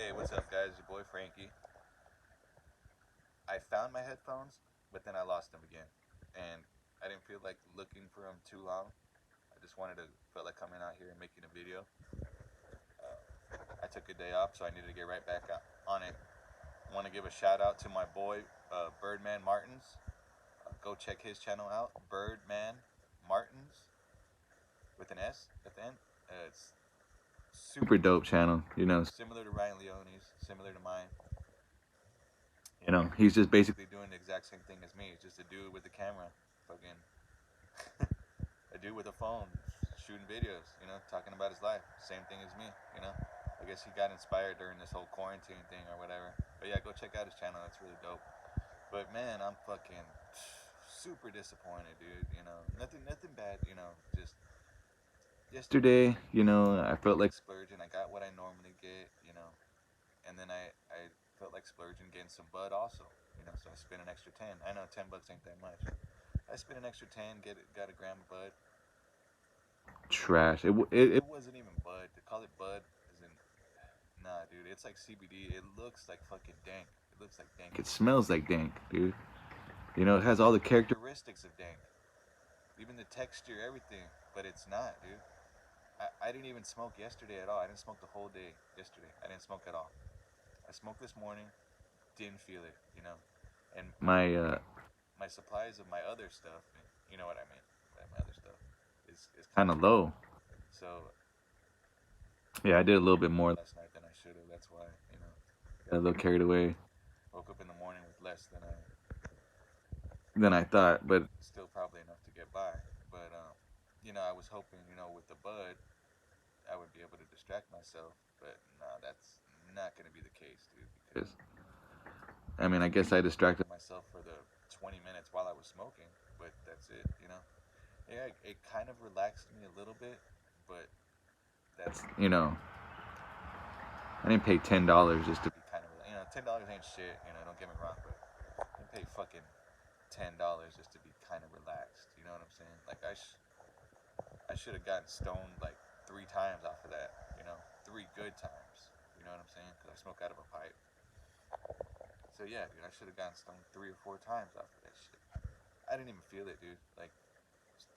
Hey, what's up, guys? Your boy Frankie. I found my headphones, but then I lost them again, and I didn't feel like looking for them too long. I just felt like coming out here and making a video. I took a day off, so I needed to get right back on it. I want to give a shout out to my boy Birdman Martins. Go check his channel out, Birdman Martins, with an S at the end. It's super dope channel. Similar to Ryan Leone's, similar to mine. He's just basically doing the exact same thing as me. It's just a dude with a camera, fucking a dude with a phone, shooting videos. Talking about his life. Same thing as me. I guess he got inspired during this whole quarantine thing or whatever. But yeah, go check out his channel. It's really dope. But man, I'm fucking super disappointed, dude. Nothing bad. Just yesterday, I felt like splurging. I got what I normally get. And then I felt like splurging, getting some bud also. So I spent an extra 10. I know $10 ain't that much. I spent an extra 10, got a gram of bud. Trash. It wasn't even bud. To call it bud isn't. Nah, dude. It's like CBD. It looks like fucking dank. It looks like dank. It smells like dank, dude. It has all the characteristics of dank, even the texture, everything. But it's not, dude. I didn't even smoke yesterday at all. I didn't smoke the whole day yesterday. I didn't smoke at all. I smoked this morning, didn't feel it, and my supplies of my other stuff, you know what I mean, my other stuff is kind of low. So yeah, I did a little bit more last night than I should have. That's why got a little carried away. Woke up in the morning with less than I thought, but still probably enough to get by. But I was hoping, with the bud, I would be able to distract myself, but no, that's not going to be the case, dude. Because I guess I distracted myself for the 20 minutes while I was smoking, but that's it. Yeah, it kind of relaxed me a little bit, but that's I didn't pay $10 just to be kind of $10 ain't shit. Don't get me wrong, but I didn't pay fucking $10 just to be kind of relaxed. You know what I'm saying? Like I should have gotten stoned like 3 times off of that. 3 good times. You know what I'm saying? Because I smoke out of a pipe. So yeah, dude, I should have gotten stoned 3 or 4 times off of that shit. I didn't even feel it, dude. Like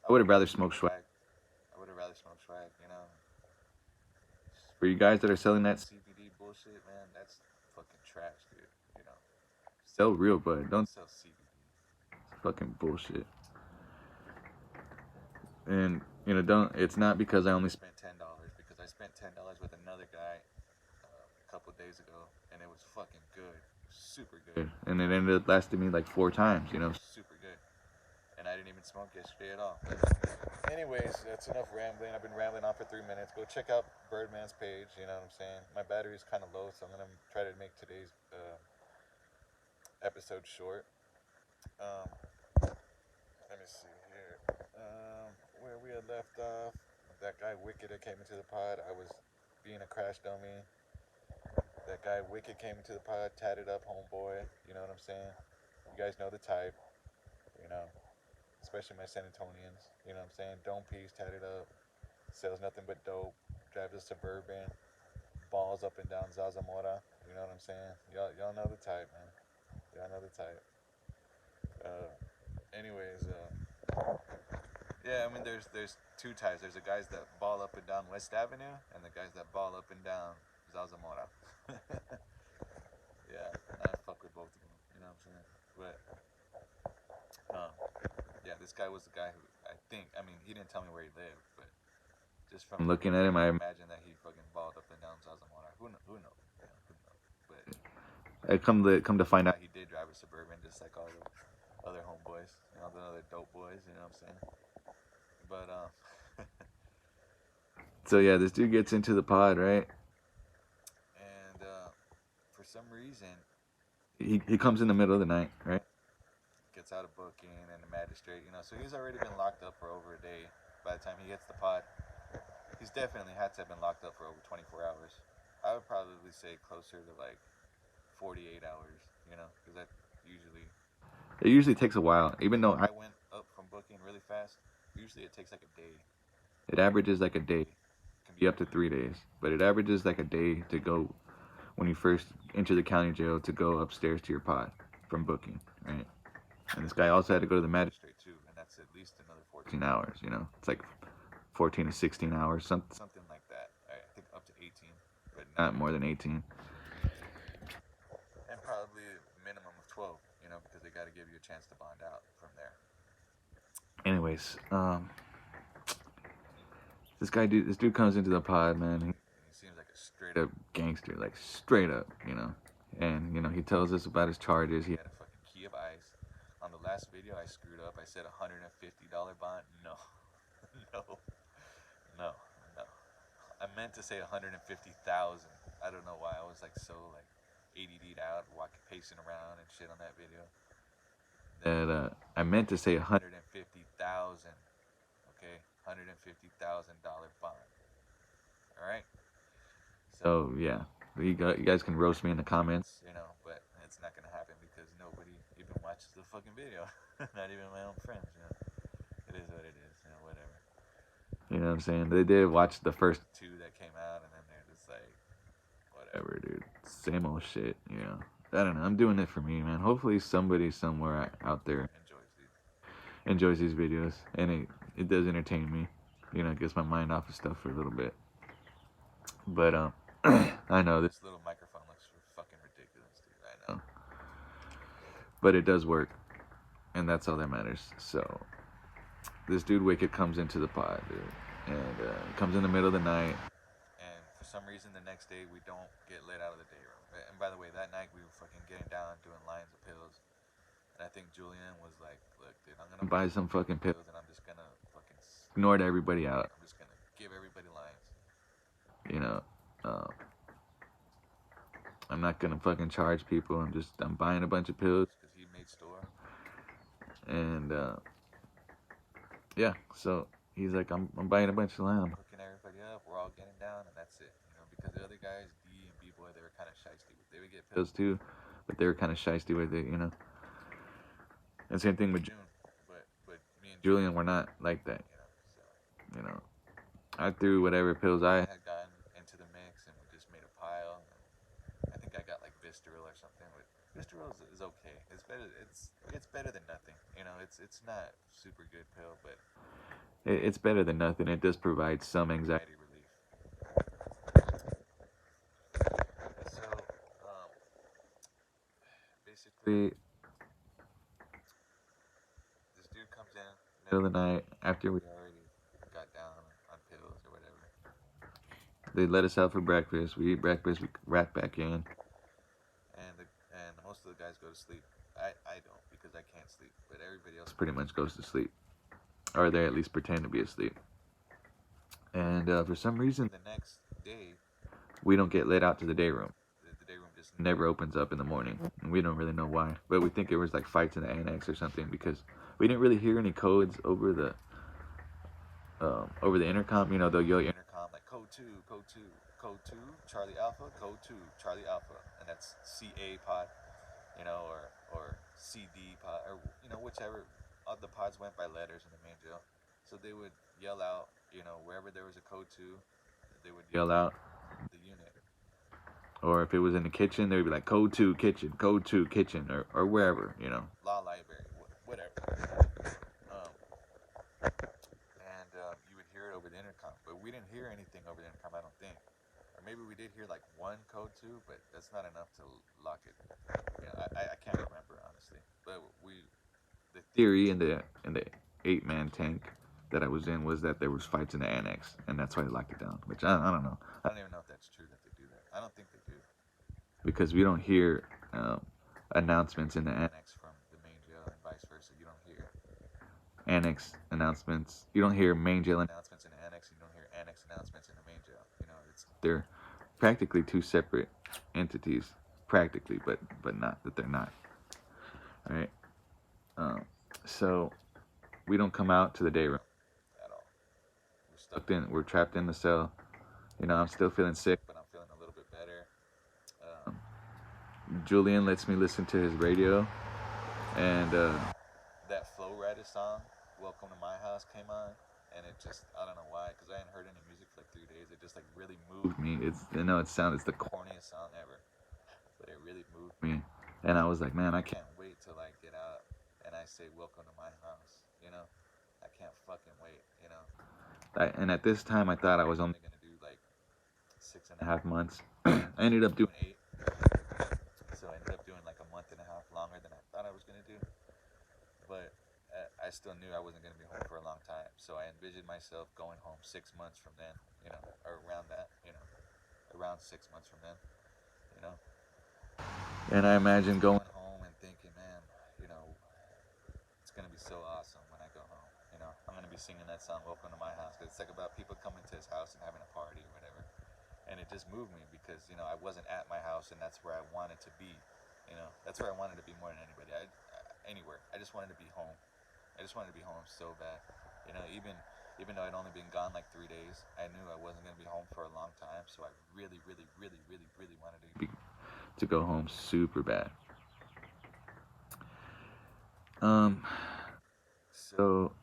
I would have rather smoked swag. I would have rather smoked swag. For you guys that are selling that CBD bullshit, man, that's fucking trash, dude. Sell real bud. Don't sell CBD. It's fucking bullshit. And don't. It's not because I only spent $10, because I spent $10 with another guy a couple days ago, and it was fucking good, super good. And it ended up lasting me like 4 times. Super good. And I didn't even smoke yesterday at all. Anyways, that's enough rambling. I've been rambling on for 3 minutes. Go check out Birdman's page. You know what I'm saying? My battery is kind of low, so I'm gonna try to make today's episode short. Let me see here. Where we had left off, that guy Wicked that came into the pod. I was being a crash dummy. That guy Wicked came into the pod, tatted up homeboy. You know what I'm saying? You guys know the type. Especially my San Antonians. You know what I'm saying? Dome piece, tatted up. Sells nothing but dope. Drives a Suburban. Balls up and down Zazamora. You know what I'm saying? Y'all know the type, man. Y'all know the type. Anyways, yeah, there's 2 types. There's the guys that ball up and down West Avenue, and the guys that ball up and down Zazamora. Yeah, I fuck with both of them. You know what I'm saying? But yeah, this guy was the guy who he didn't tell me where he lived, but just from looking at him, I imagine that he fucking balled up and down Zazamora. Who knows? Who knows? But I come to find out he did drive a Suburban, just like all the other homeboys, all the other dope boys. You know what I'm saying? But so yeah, this dude gets into the pod, right? And for some reason, he comes in the middle of the night, right? Gets out of booking and the magistrate, so he's already been locked up for over a day. By the time he hits the pod, he's definitely had to have been locked up for over 24 hours. I would probably say closer to like 48 hours, because that usually takes a while. Even though I went up from booking really fast, usually it takes like a day. It averages like a day. It can be up to 3 days, but it averages like a day to go when you first enter the county jail to go upstairs to your pod from booking, right? And this guy also had to go to the magistrate too, and that's at least another 14 hours. You know, it's like 14 to 16 hours, something like that. I think up to 18, but not more than 18. And probably a minimum of 12, you know, because they got to give you a chance to bond out from there. Anyways, this dude comes into the pod, man. He seems like a straight up gangster, like straight up, you know. And you know, he tells us about his charges. He had a fucking key of ice. On the last video, I screwed up. I said $150 bond. No, no, no, no. I meant to say 150,000. I don't know why. I was like so like ADD'd out, walking, pacing around and shit on that video. That I meant to say 150,000. Okay, $150,000 bond. All right. So yeah, you guys can roast me in the comments, you know, but it's not gonna happen because nobody even watches the fucking video. Not even my own friends. You know, it is what it is. You know, whatever. You know what I'm saying? They did watch the first 2 that came out, and then they're just like, whatever, dude. Same old shit. You know. I don't know. I'm doing it for me, man. Hopefully somebody somewhere out there enjoys these videos, and it does entertain me. You know, it gets my mind off of stuff for a little bit. But I know this little microphone looks fucking ridiculous, dude. I know, but it does work, and that's all that matters. So this dude Wicked comes into the pod, dude, and comes in the middle of the night. And for some reason, the next day we don't get let out of the day room. And by the way, that night we were fucking getting down, doing lines of pills. And I think Julian was like, "Look, dude, I'm gonna buy some fucking pills, and I'm just gonna fucking snort everybody out. I'm just gonna give everybody lines. You know, I'm not gonna fucking charge people. I'm buying a bunch of pills because he made store. And yeah, so he's like, I'm buying a bunch of lines. I'm hooking everybody up. We're all getting down, and that's it. You know, because the other guys, D and B boy, they were kind of shysty. They would get pills too, but they were kind of shysty with it, you know. And same thing with June, but me and Julian were not like that, you know. So, you know, I threw whatever pills I had gotten into the mix, and we just made a pile. And I think I got like Visceral or something. But Visceral is okay. It's better than nothing. You know, it's not super good pill, but it's better than nothing. It does provide some anxiety relief. So, basically, this dude comes in middle of the night after we already got down on pills or whatever. They let us out for breakfast. We eat breakfast. We rack back in, and most of the guys go to sleep. I don't because I can't sleep, but everybody else pretty much goes to sleep, or they at least pretend to be asleep. And for some reason, the next day, we don't get let out to the day room. The day room just never opens up in the morning, and we don't really know why. But we think it was like fights in the annex or something because we didn't really hear any codes over the intercom. You know, they'll yell intercom like code 2, code 2, code 2, Charlie Alpha, code 2, Charlie Alpha, and that's CA pod, you know, or CD pod, or you know, whichever. All the pods went by letters in the main jail, so they would yell out, you know, wherever there was a code 2, they would yell out the unit. Or if it was in the kitchen, they would be like code 2 kitchen, code 2 kitchen, or wherever, you know, law library, whatever. And you would hear it over the intercom, but we didn't hear anything over the intercom, I don't think. Or maybe we did hear like one code 2, but that's not enough to lock it. You know, I can't remember honestly, but the theory in the 8-man tank that I was in was that there was fights in the annex, and that's why they locked it down. Which I don't know. I don't even know if that's true that they do that. I don't think they do, because we don't hear announcements in the annex from the main jail, and vice versa. You don't hear annex announcements. You don't hear main jail announcements in the annex. You don't hear annex announcements in the main jail. You know, they're practically 2 separate entities, practically, but not that they're not. All right. So we don't come out to the day room at all. We're trapped in the cell. You know, I'm still feeling sick, but I'm feeling a little bit better. Julian lets me listen to his radio, and that Flow Rider song, Welcome to My House, came on, and it just, I don't know why, because I hadn't heard any music for like 3 days. It just like really moved me. It's the corniest song ever. me. And I was like, man, I can't wait till I get out and I say, welcome to my house. You know, I can't fucking wait. You know, and at this time, I thought I was only gonna do like 6.5 months. I ended up doing 8. So I ended up doing like a month and a half longer than I thought I was gonna do. But I still knew I wasn't gonna be home for a long time. So I envisioned myself going home 6 months from then. You know, or around that. You know, around 6 months from then. You know. And I imagine going home and thinking, man, you know, it's gonna be so awesome when I go home. You know, I'm gonna be singing that song "Welcome to My House" because it's like about people coming to his house and having a party or whatever. And it just moved me because you know I wasn't at my house and that's where I wanted to be. You know, that's where I wanted to be more than anybody. Anywhere. I just wanted to be home. I just wanted to be home so bad. You know, even though I'd only been gone like 3 days, I knew I wasn't gonna be home for a long time. So I really, really, really, really, really wanted to go home super bad. So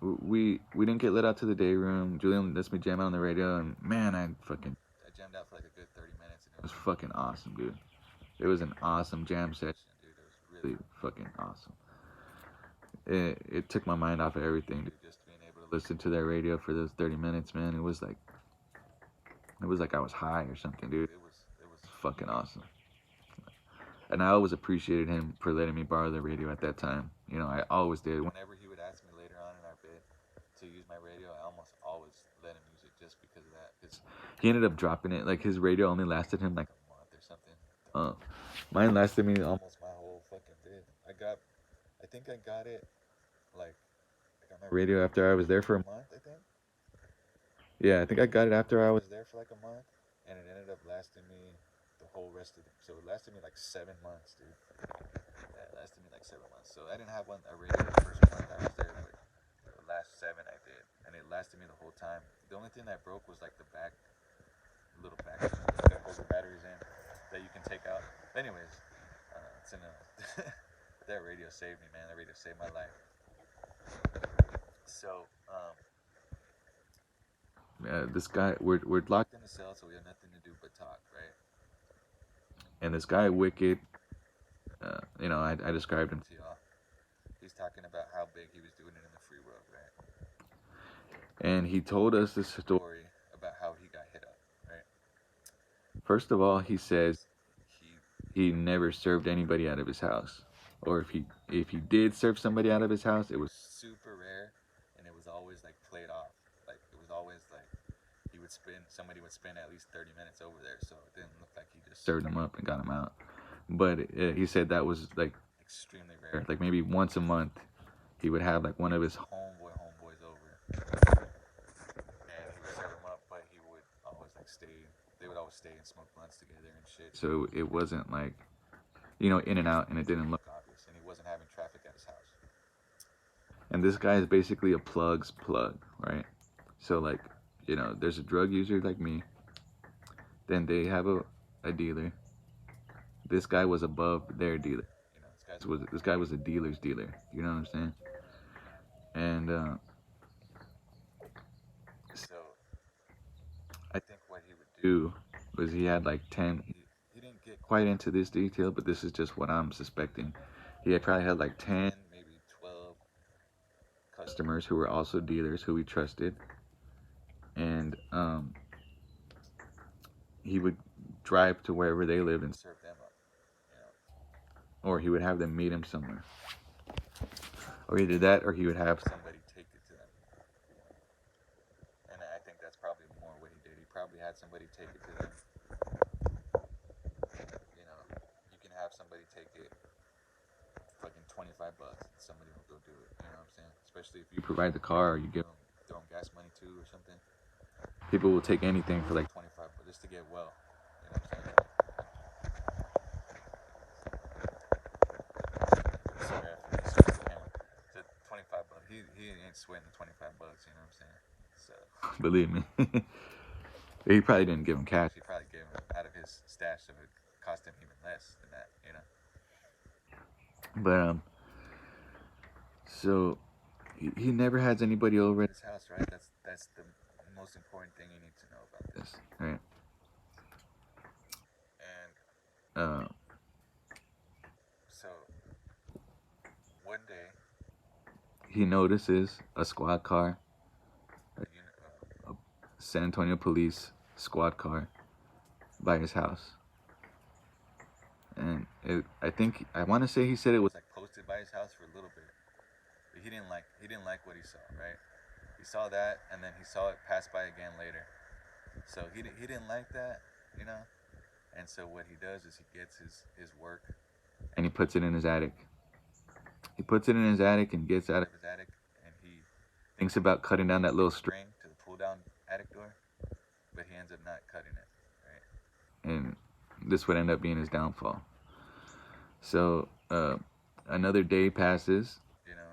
we didn't get let out to the day room. Julian lets me jam out on the radio, and man, I jammed out for like a good 30 minutes, and it was fucking awesome, dude. It was an awesome jam session, dude. It was really fucking awesome. It took my mind off of everything, dude. Just being able to listen to that radio for those 30 minutes, man. It was like I was high or something, dude. It was fucking awesome. And I always appreciated him for letting me borrow the radio at that time. You know, I always did. Whenever he would ask me later on in our bid to use my radio, I almost always let him use it just because of that. Because he ended up dropping it. Like, his radio only lasted him like a month or something. Mine lasted me almost my whole fucking bid. I think I got it, like, I got my radio after I was there for a month, I think. Yeah, I think I got it after I was there for like a month. And it ended up lasting me the whole rest of so it lasted me like 7 months, dude. Yeah, it lasted me like 7 months. So I didn't have a radio the first month I was there, but the last 7 I did, and it lasted me the whole time. The only thing that broke was like the little back that holds the batteries in that you can take out. But anyways, it's in a that radio saved me, man. That radio saved my life. So this guy, we're locked in a cell, so we have nothing to do but talk, right? And this guy, Wicked, you know, I described him to y'all. He's talking about how big he was doing it in the free world, right? And he told us this story about how he got hit up, right? First of all, he says he never served anybody out of his house, or if he did serve somebody out of his house, it was super rare, and it was always like played off. Like, it was always like somebody would spend at least 30 minutes over there, so it didn't look like he just served him up and got him out. But he said that was like extremely rare. Like, maybe once a month he would have like one of his homeboys over, and he would serve him up, but he would always like they would always stay and smoke blunts together and shit. So it wasn't like, you know, in and out, and it didn't look obvious, and he wasn't having traffic at his house. And this guy is basically a plug's plug, right? So, like, you know, there's a drug user like me, then they have a dealer. This guy was above their dealer. You know, this guy was a dealer's dealer. You know what I'm saying? And so I think what he would do was he had like 10. He didn't get quite into this detail, but this is just what I'm suspecting. He had probably had like 10, maybe 12 customers who were also dealers who he trusted, and he would drive to wherever they lived and serve them up, you know, or he would have them meet him somewhere, or either that, or he would have somebody take it to them. And I think that's probably more what he did. He probably had somebody take it to them. You know, you can have somebody take it fucking $25, and somebody will go do it. You know what I'm saying? Especially if you provide the car, or you throw them gas money too, or something. People will take anything for like $25 just to get well. You know what I'm saying? Sorry, I forgot the camera. It's $25. He ain't sweating $25. You know what I'm saying? So believe me, he probably didn't give him cash. He probably gave him out of his stash, so it cost him even less than that. You know. But so he never has anybody over at his house, right? That's the most important thing you need to know about this, right? And he notices a squad car, a San Antonio police squad car by his house. And I want to say he said it was like posted by his house for a little bit, but he didn't like what he saw, right? He saw that, and then he saw it pass by again later. So he didn't like that, you know. And so what he does is he gets his work and he puts it in his attic. He puts it in his attic and gets out of his attic, and he thinks about cutting down that little string to the pull down attic door, but he ends up not cutting it, right? And this would end up being his downfall. So another day passes, you know.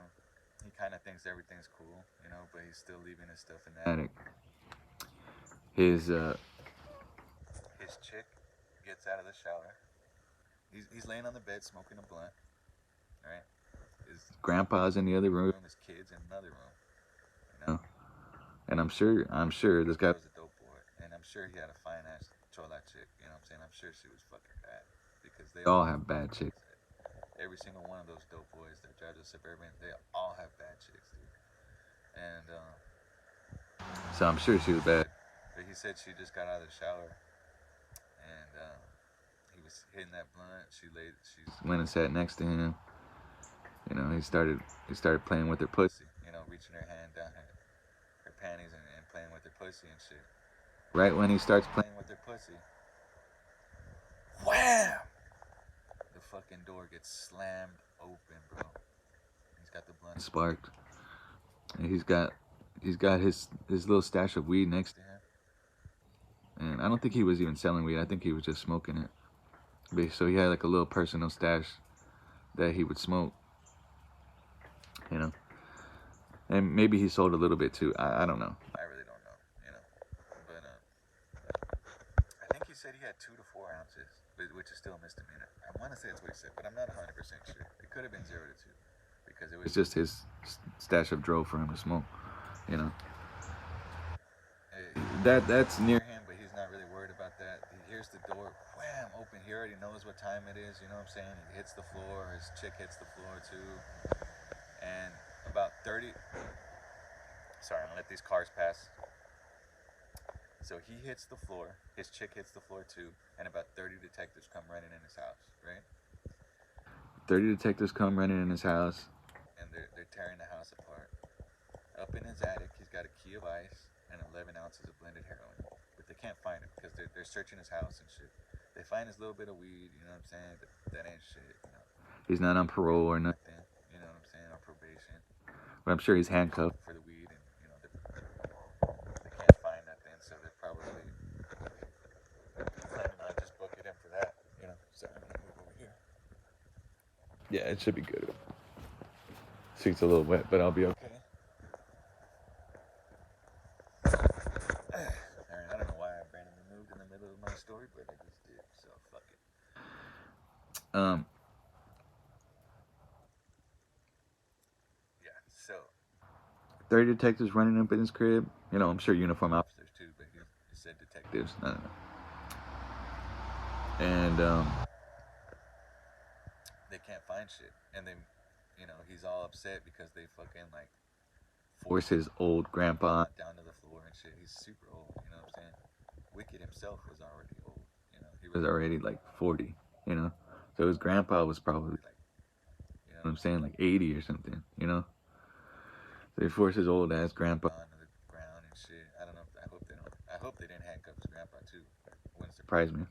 He kind of thinks everything's cool, you know, but he's still leaving his stuff in the attic. His chick gets out of the shower. He's laying on the bed smoking a blunt, right? His grandpa's in the other room. His kids in another room, you know. And I'm sure this guy was a dope boy, and I'm sure he had a fine ass chola chick. You know what I'm saying? I'm sure she was fucking bad, because they all have bad chicks. Every single one of those dope boys that drive the Suburban, they all have bad chicks, dude. And so I'm sure she was bad. But he said she just got out of the shower, and he was hitting that blunt. She went and sat next to him. You know, he started playing with her pussy. You know, reaching her hand down her panties and playing with her pussy and shit. Right when he starts playing with her pussy, wham! The fucking door gets slammed open, bro. He's got the blunt sparked, and he's got his little stash of weed next to him. And I don't think he was even selling weed. I think he was just smoking it. But so he had like a little personal stash that he would smoke, you know. And maybe he sold a little bit too. I don't know. I really don't know, you know. But I think he said he had 2 to 4 ounces, which is still a misdemeanor. I want to say that's what he said, but I'm not 100% sure. It could have been 0 to 2, because it was just his stash of dro for him to smoke, you know. That's near him, but he's not really worried about that. He hears the door, wham, open. He already knows what time it is, you know what I'm saying? He hits the floor. His chick hits the floor too. And about 30... Sorry, I'm gonna let these cars pass. So he hits the floor. His chick hits the floor too. And about 30 detectives come running in his house, right? 30 detectives come running in his house. And they're tearing the house apart. Up in his attic, he's got a key of ice and 11 ounces of blended heroin. But they can't find him because they're searching his house and shit. They find his little bit of weed, you know what I'm saying? But that ain't shit, you know. He's not on parole or nothing, you know what I'm saying, on probation. But I'm sure he's handcuffed for the weed, and, you know, they can't find nothing, so they're probably planning on just booking him for that, you know. So I'm gonna move over here. Yeah, it should be good. Seat's a little wet, but I'll be okay. Alright, I don't know why I randomly moved in the middle of my story, but I just did, so fuck it. Yeah, so 30 detectives running up in his crib. You know, I'm sure uniform officers too, but he said detectives. I don't know. And they can't find shit, and then, you know, he's all upset because they fucking like force his old grandpa down to the floor and shit. He's super old, you know what I'm saying? Wicked himself was already old, you know. He was already like 40, you know. So his grandpa was probably like, you know what I'm saying, like 80 or something, you know. So they force his old ass grandpa onto the ground and shit. I don't know. I hope they didn't handcuff his grandpa too. It wouldn't surprise me.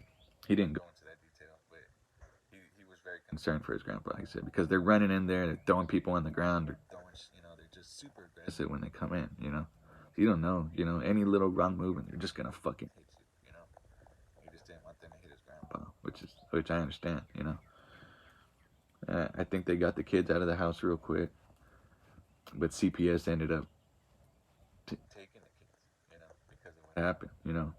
He didn't go into that detail, but he was very concerned for his grandpa. He said, because they're running in there, they're throwing people on the ground, they're throwing, you know, they're just super aggressive when they come in, you know. So you don't know, you know, any little wrong movement, they're just gonna fucking hit you, you know. He just didn't want them to hit his grandpa, which I understand, you know. I think they got the kids out of the house real quick, but CPS ended up taking the kids, you know, because of what happened, you know.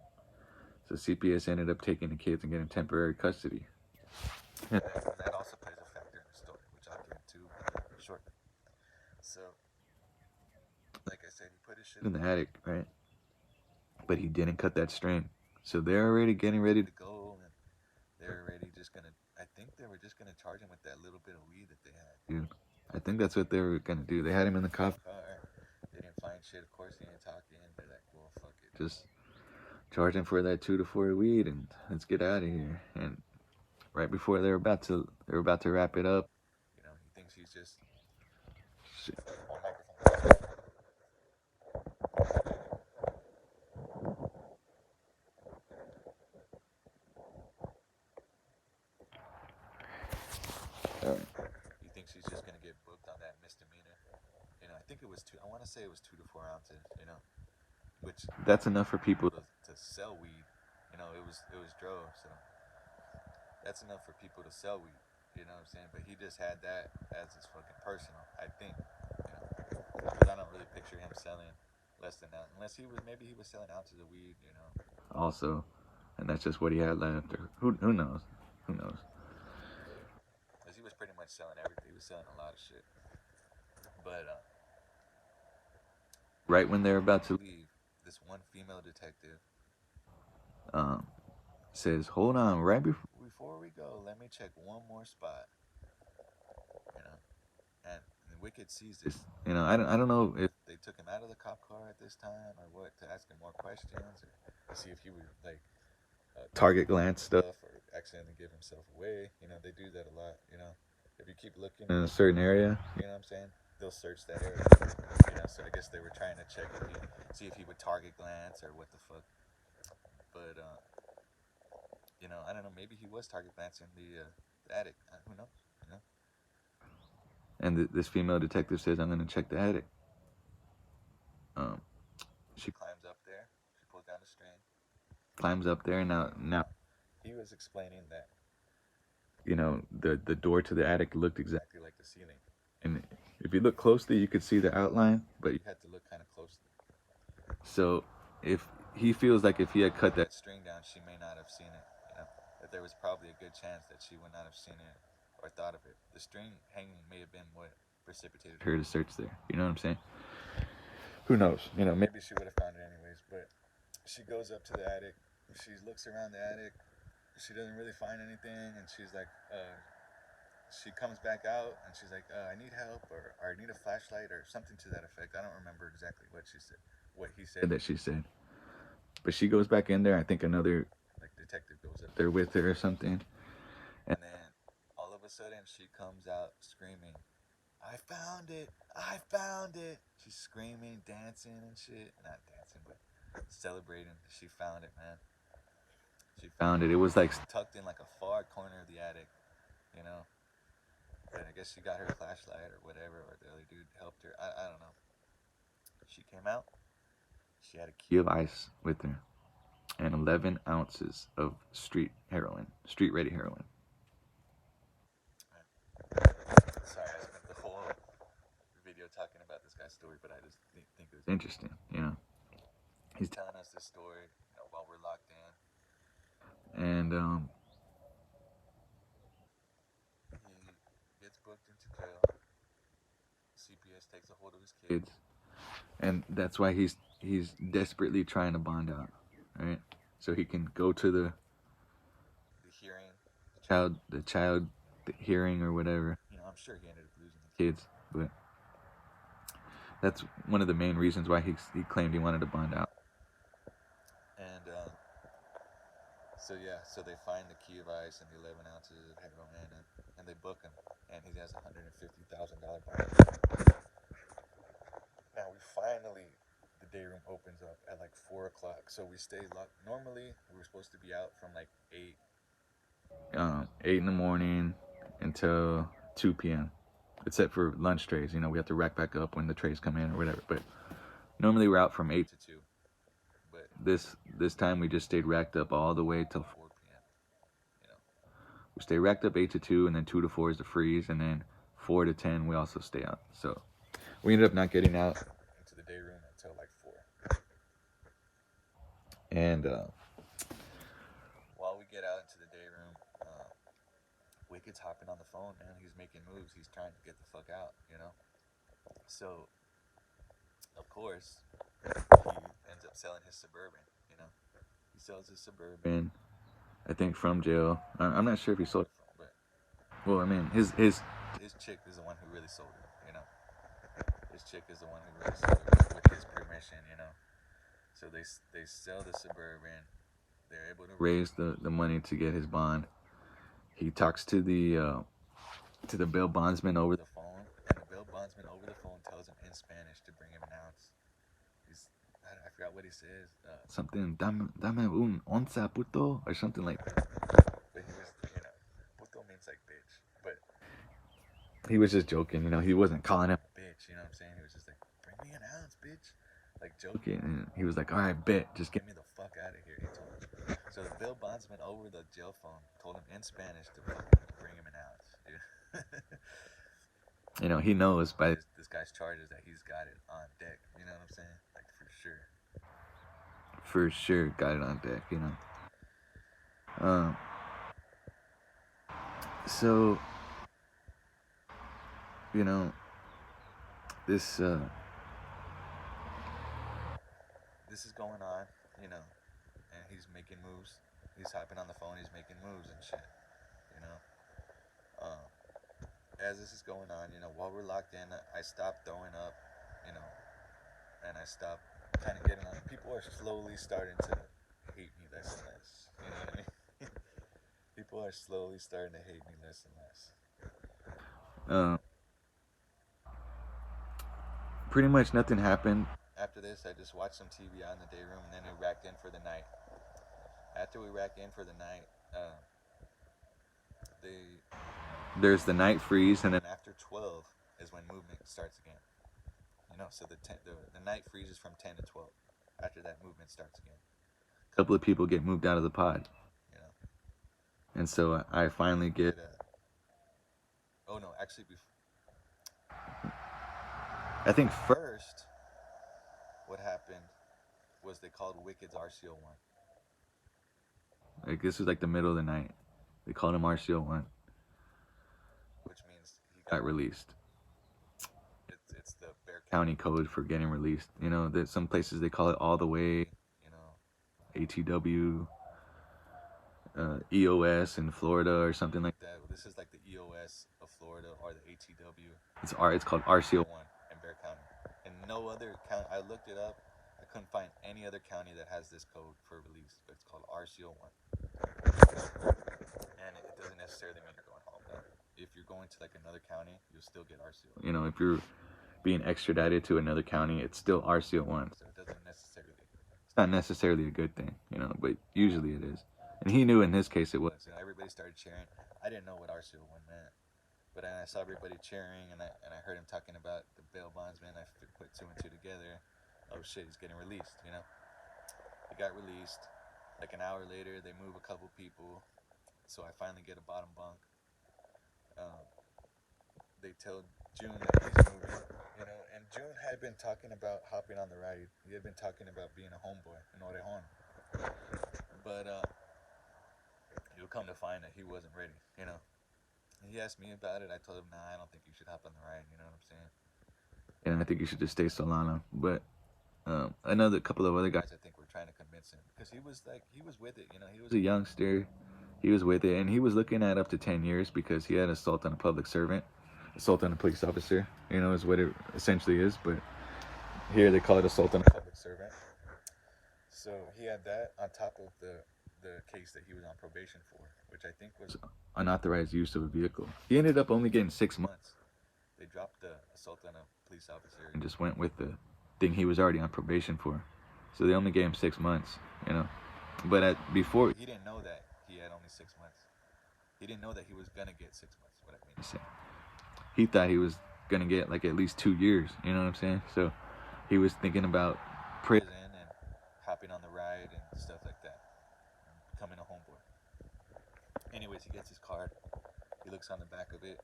So CPS ended up taking the kids and getting temporary custody. And that also plays a factor in the story, which I'll get into shortly. So, like I said, he put his shit in the attic, right? But he didn't cut that string. So they're already getting ready to go, and they're already just gonna, I think they were just gonna charge him with that little bit of weed that they had, dude. I think that's what they were gonna do. They had him in the cop car. They didn't find shit. Of course, he didn't talk in. They're like, well, fuck it. Just charge him for that 2 to 4 weed and let's get out of here. And right before they were about to wrap it up. You know, he thinks he's just. Shit. He thinks he's just gonna get booked on that misdemeanor. You know, I think it was two. I want to say it was 2 to 4 ounces. You know, which that's enough for people to sell weed. You know, it was dro, so that's enough for people to sell weed. You know what I'm saying? But he just had that as his fucking personal. I think. You know, because I don't really picture him selling less than that, unless maybe he was selling ounces of weed. You know. Also, and that's just what he had left. Or who knows? Who knows? Because he was pretty much selling everything. He was selling a lot of shit. But right when they're about to leave, this one female detective um, says, "Hold on, right before we go, let me check one more spot." You know, and Wicked sees this. You know, I don't know if they took him out of the cop car at this time or what, to ask him more questions or to see if he would like target glance stuff or accidentally give himself away. You know, they do that a lot. You know, if you keep looking in a certain area, you know what I'm saying, they'll search that area. You know, so I guess they were trying to check see if he would target glance or what the fuck. But you know, I don't know. Maybe he was target glancing the attic. Who knows? You know. And this female detective says, "I'm gonna check the attic." Um, she climbs up there. She pulls down the string. Climbs up there. Now, he was explaining that, you know, the door to the attic looked exactly like the ceiling, and if you look closely, you could see the outline, but you had to look kind of closely. So, if he feels like if he had cut that string down, she may not have seen it. You know, that there was probably a good chance that she would not have seen it or thought of it. The string hanging may have been what precipitated her to search there. You know what I'm saying? Who knows? You know, maybe she would have found it anyways. But she goes up to the attic. She looks around the attic. She doesn't really find anything, and she's like, she comes back out, and she's like, I need help, or I need a flashlight, or something to that effect. I don't remember exactly what she said, what he said that she said. But she goes back in there. I think another like detective goes up there with her or something, and then all of a sudden she comes out screaming, "I found it! I found it!" She's screaming, dancing and shit. Not dancing, but celebrating. She found it, man. She found it. It was like tucked in like a far corner of the attic, you know. But I guess she got her flashlight or whatever, or the other dude helped her. I don't know. She came out. She had a key of ice with her and 11 ounces of street ready heroin. Sorry, I spent the whole video talking about this guy's story, but I just think it was interesting. You know, he's telling us this story, you know, while we're locked in, and he gets booked into jail. CPS takes a hold of his kids, and that's why he's desperately trying to bond out, right? So he can go to the hearing, the child hearing or whatever. You know, I'm sure he ended up losing the kids, but that's one of the main reasons why he claimed he wanted to bond out. And so yeah, so they find the key of ice and the 11 ounces of heroin, and they book him, and he has $150,000 bond. Now the day room opens up at like 4 o'clock, so we stay locked. Normally, we were supposed to be out from like 8 in the morning until 2 p.m. Except for lunch trays, you know, we have to rack back up when the trays come in or whatever. But normally we're out from 8 to 2. But this time we just stayed racked up all the way till 4 p.m. You know, we stay racked up 8 to 2, and then 2 to 4 is the freeze, and then 4 to 10 we also stay out. So we ended up not getting out into the day room until like 4. And while we get out into the day room, Wicked's hopping on the phone, man. He's making moves. He's trying to get the fuck out, you know. So of course he ends up selling his Suburban. You know, he sells his Suburban. I think from jail. I'm not sure if he sold it from, but well, I mean his his chick is the one who really sold it, you know. His chick is the one who really sold it with his permission, you know. So they sell the Suburban. They're able to raise the money to get his bond. He talks to the bail bondsman over the phone, and the bail bondsman over the phone tells him in Spanish to bring him an ounce. I forgot what he says. Something dame un onza puto or something like that. But he was, you know, puto means like bitch, but he was just joking. You know, he wasn't calling him a bitch. You know what I'm saying? He was just like, bring me an ounce, bitch. Like joking, and he was like, all right, bet, just get me the fuck out of here. He told him. So the bail bondsman over the jail phone told him in Spanish to bring him an ounce, dude. You know, he knows by this guy's charges that he's got it on deck. You know what I'm saying? Like, for sure. For sure, got it on deck, you know. So, you know, this this is going on, you know, and he's making moves. He's hopping on the phone, he's making moves and shit, you know. As this is going on, you know, while we're locked in, I stopped throwing up, you know, and I stopped kind of getting on. People are slowly starting to hate me less and less. You know what I mean? People are slowly starting to hate me less and less. Pretty much nothing happened. After this, I just watched some TV out in the day room, and then we racked in for the night. After we racked in for the night, there's the night freeze, and then after 12 is when movement starts again. You know, so the night freezes from 10 to 12. After that, movement starts again. A couple of people get moved out of the pod, you know. And so I finally get oh no, actually I think first what happened was they called Wicked's RCO1. Like, this was like the middle of the night. They called him RCO1, which means he got released. It's the Bexar County code for getting released. You know, there's some places they call it all the way. You know, ATW, EOS in Florida or something like that. This is like the EOS of Florida or the ATW. It's called RCO1 in Bexar County. And no other county. I looked it up. I couldn't find any other county that has this code for release, but it's called RCO1. And it doesn't necessarily mean you're going home, though. If you're going to like another county, you'll still get RCO. You know, if you're being extradited to another county, it's still RCO1. So it doesn't necessarily. It's not necessarily a good thing, you know, but usually it is. And he knew in his case it was. You know, everybody started cheering. I didn't know what RCO1 meant, but then I saw everybody cheering, and I heard him talking about the bail bondsman. I put two and two together. Oh shit, he's getting released. You know, he got released. Like an hour later, they move a couple people. So I finally get a bottom bunk. They tell June that he's moving, you know, and June had been talking about hopping on the ride. He had been talking about being a homeboy in Orejon. But you'll come to find that he wasn't ready, you know. And he asked me about it. I told him, nah, I don't think you should hop on the ride, you know what I'm saying? And I think you should just stay Solano. But another couple of other guys, I think, were trying to convince him. Because he was with it, you know. He was a youngster. He was with it. And he was looking at up to 10 years because he had assault on a public servant. Assault on a police officer, you know, is what it essentially is. But here they call it assault on a public servant. So he had that on top of the case that he was on probation for, which I think was unauthorized use of a vehicle. He ended up only getting 6 months. They dropped the assault on a police officer and just went with the thing he was already on probation for. So they only gave him 6 months, you know. But before, he didn't know that he had only 6 months. He didn't know that he was gonna get 6 months. What I mean to say, he thought he was gonna get like at least 2 years. You know what I'm saying? So he was thinking about prison and hopping on the ride and stuff like that, and becoming a homeboy. Anyways, he gets his card. He looks on the back of it,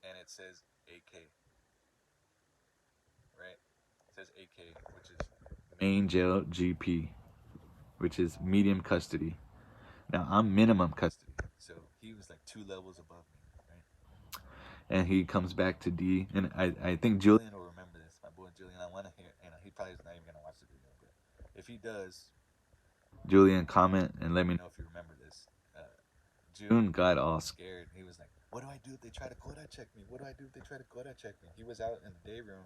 and it says AK. Right? It says AK, which is main jail GP, which is medium custody. Now I'm minimum custody, so he was like 2 levels above me, right? And he comes back to D, and I think Julian will remember this. My boy Julian, I want to hear. You know, he probably is not even gonna watch the video, but if he does, Julian, comment and let me know if you remember this. June got all scared. He was like, what do I do if they try to quota check me? What do I do if they try to quota check me? He was out in the day room.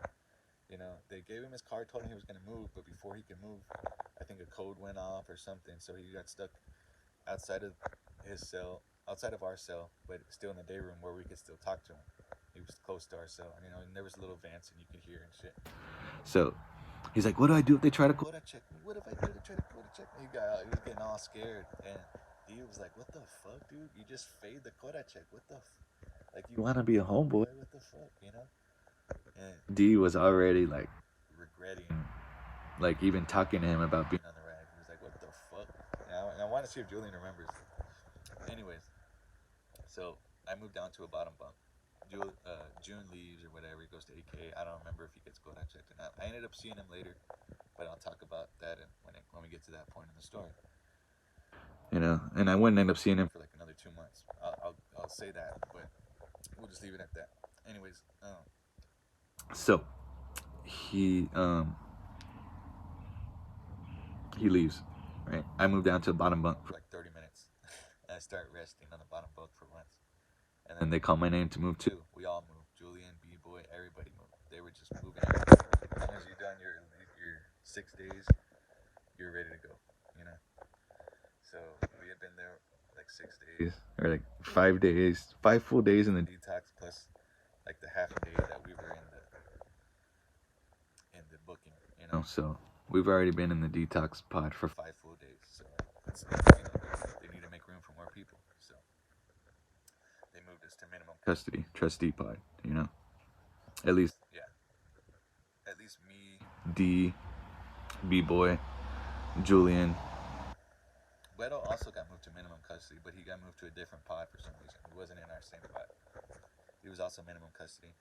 You know, they gave him his card, told him he was going to move, but before he could move, I think a code went off or something, so he got stuck outside of his cell, outside of our cell, but still in the day room where we could still talk to him. He was close to our cell, you know, and there was little vents and you could hear and shit. So he's like, what do I do if they try to quota check me? What if I do they try to quota check me? He was getting all scared, and he was like, what the fuck, dude? You just fade the quota check. What the like, you want to be a homeboy? What the fuck, you know? And D was already like regretting, like even talking to him about being on the ride. He was like, what the fuck? And I want to see if Julian remembers. Anyways, so I moved down to a bottom bunk. June leaves or whatever. He goes to AK. I don't remember if he gets quota checked or not. I ended up seeing him later, but I'll talk about that when we get to that point in the story. You know, and I wouldn't end up seeing him for like another 2 months. I'll say that, but we'll just leave it at that. Anyways, so he leaves, right? I moved down to the bottom bunk for like 30 minutes. And I start resting on the bottom bunk for once. And then they call my name to move too. We all moved. Julian, B-Boy, everybody moved. They were just moving everything. As long as you're done your 6 days, you're ready to go, you know? So we had been there like 6 days, or like 5 days, 5 full days in the detox, plus like the half a day that we were in the booking, you know? So we've already been in the detox pod for 5 full days. So it's, you know, they need to make room for more people. So they moved us to minimum custody, trustee pod, you know? At least, yeah. At least me, D, B-Boy, Julian. Beto also got moved to minimum custody, but he got moved to a different pod for some reason. He wasn't in our same pod. He was also minimum custody.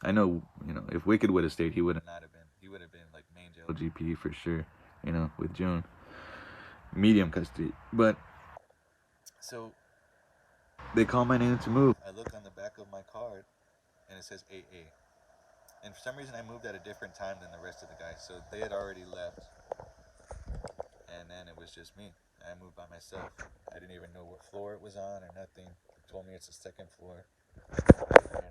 I know, you know, if Wicked would have stayed, he would have not have been. He would have been like main jail GP for sure, you know, with June. Medium custody. But, so, they call my name to move. I look on the back of my card, and it says AA. And for some reason, I moved at a different time than the rest of the guys. So they had already left. And then it was just me. I moved by myself. I didn't even know what floor it was on or nothing. They told me it's the second floor. You know,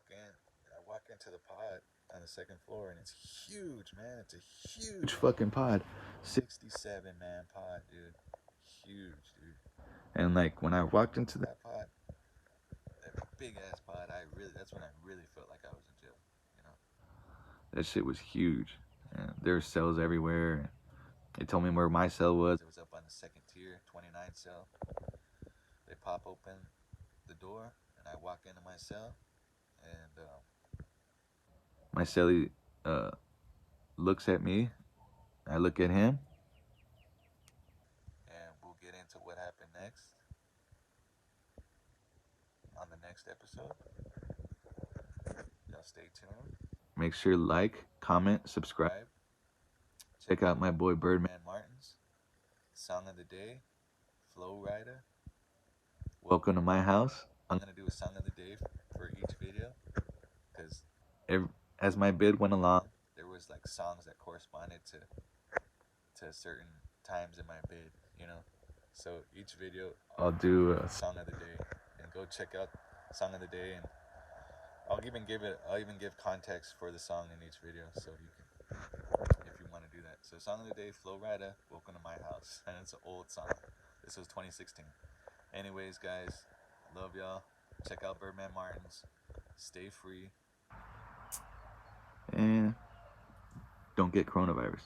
and I walk into the pod on the second floor, and it's huge, man. It's a huge fucking pod. 67-man pod, dude. Huge, dude. And like when I walked into that pod, that big ass pod, that's when I really felt like I was in jail, you know. That shit was huge. And there were cells everywhere. They told me where my cell was. It was up on the second tier, 29 cell. They pop open the door, and I walk into my cell, and my cellie looks at me. I look at him, and we'll get into what happened next on the next episode. Y'all stay tuned. Make sure to like, comment, subscribe. Check out my boy Birdman Martin's song of the day, Flow Rider. Welcome to my house. I'm gonna do a song of the day for each video, because as my bid went along, there was like songs that corresponded to certain times in my bid, you know. So each video I'll do a song of the day, and go check out song of the day, and I'll even give context for the song in each video, so you can, if you want to do that. So song of the day, Flow Rider, Welcome to My House, and it's an old song. This was 2016. Anyways, guys, love y'all. Check out Birdman Martin's. Stay free. And don't get coronavirus.